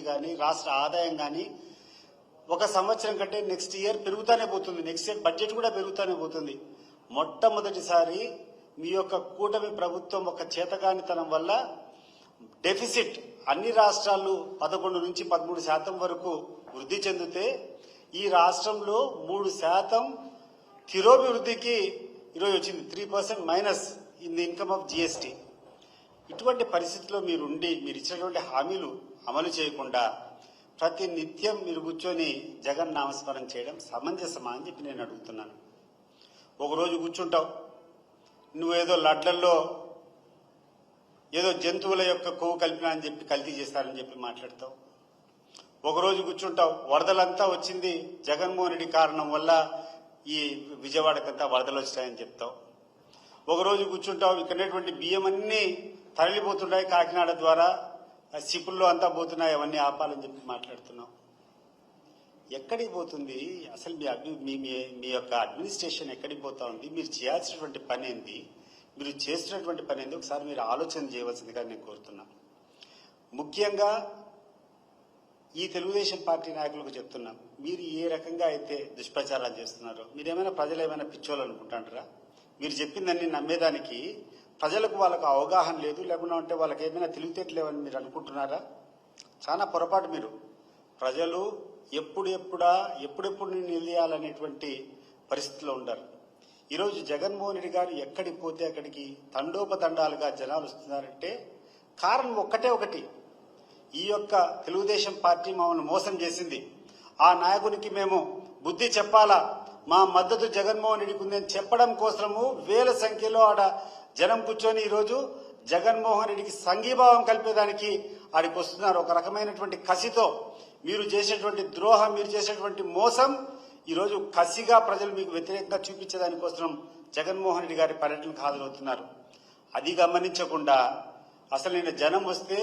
అభివృద్ధి కానీ రాష్ట్ర ఆదాయం కానీ ఒక సంవత్సరం కంటే నెక్స్ట్ ఇయర్ పెరుగుతూనే పోతుంది. నెక్స్ట్ ఇయర్ బడ్జెట్ కూడా పెరుగుతూనే పోతుంది. మొట్టమొదటిసారి మీ యొక్క కూటమి ప్రభుత్వం ఒక చేతగానితనం వల్ల డెఫిసిట్ అన్ని రాష్ట్రాలు 11 నుంచి 13% వరకు వృద్ధి చెందితే ఈ రాష్ట్రంలో 3% తిరోభివృద్ధికి ఈరోజు వచ్చింది. 3% minus in the income of GST. ఇటువంటి పరిస్థితిలో మీరుండి మీరు ఇచ్చినటువంటి హామీలు అమలు చేయకుండా ప్రతి నిత్యం మీరు కూర్చొని జగన్ నామస్మరణ చేయడం సమంజసమా అని చెప్పి నేను అడుగుతున్నాను. ఒకరోజు కూర్చుంటావు, నువ్వేదో లడ్లల్లో ఏదో జంతువుల యొక్క కొవ్వు కలిపినా అని చెప్పి కల్తీ చేస్తారని చెప్పి మాట్లాడతావు. ఒకరోజు కూర్చుంటావు, వరదలంతా వచ్చింది జగన్మోహన్ రెడ్డి కారణం వల్ల ఈ విజయవాడకంతా వరదలు వచ్చాయని చెప్తావు. ఒకరోజు కూర్చుంటావు, ఇక్కడటువంటి బియ్యం అన్నీ తరలిపోతున్నాయి కాకినాడ ద్వారా, సిపుల్లో అంతా పోతున్నాయి, అవన్నీ ఆపాలని చెప్పి మాట్లాడుతున్నావు. ఎక్కడికి పోతుంది అసలు మీ యొక్క అడ్మినిస్ట్రేషన్ ఎక్కడికి పోతా ఉంది? మీరు చేయాల్సినటువంటి పని ఏంది, మీరు చేస్తున్నటువంటి పని ఏంది ఒకసారి మీరు ఆలోచన చేయవలసిందిగా నేను కోరుతున్నాను. ముఖ్యంగా ఈ తెలుగుదేశం పార్టీ నాయకులకు చెప్తున్నాం, మీరు ఏ రకంగా అయితే దుష్ప్రచారాలు చేస్తున్నారో మీరేమైనా ప్రజలు ఏమైనా పిచ్చోళ్ళు అనుకుంటారా? మీరు చెప్పిందని నమ్మేదానికి ప్రజలకు వాళ్ళకు అవగాహన లేదు, లేకుండా ఉంటే వాళ్ళకి ఏమైనా తెలివితేటలేవని మీరు అనుకుంటున్నారా? చాలా పొరపాటు. మీరు ప్రజలు ఎప్పుడెప్పుడు నిలదీయాలనేటువంటి పరిస్థితిలో ఉండరు. ఈరోజు జగన్మోహన్ రెడ్డి గారు ఎక్కడికి పోతే అక్కడికి తండోపతండాలుగా జనాలు వస్తున్నారంటే కారణం ఒకటి, ఈ యొక్క తెలుగుదేశం పార్టీ మమ్మల్ని మోసం చేసింది, ఆ నాయకునికి మేము బుద్ధి చెప్పాలా, మా మద్దతు జగన్మోహన్ రెడ్డికి ఉందని చెప్పడం కోసము వేల సంఖ్యలో ఆడ జనం కూర్చొని ఈరోజు జగన్మోహన్ రెడ్డికి సంఘీభావం కలిపేదానికి ఆడికి వస్తున్నారు. ఒక రకమైనటువంటి కసితో మీరు చేసేటువంటి ద్రోహం, మీరు చేసేటువంటి మోసం ఈరోజు కసిగా ప్రజలు మీకు వ్యతిరేకంగా చూపించేదానికోసం జగన్మోహన్ రెడ్డి గారి పర్యటనకు హాజరవుతున్నారు. అది గమనించకుండా అసలు నేను జనం వస్తే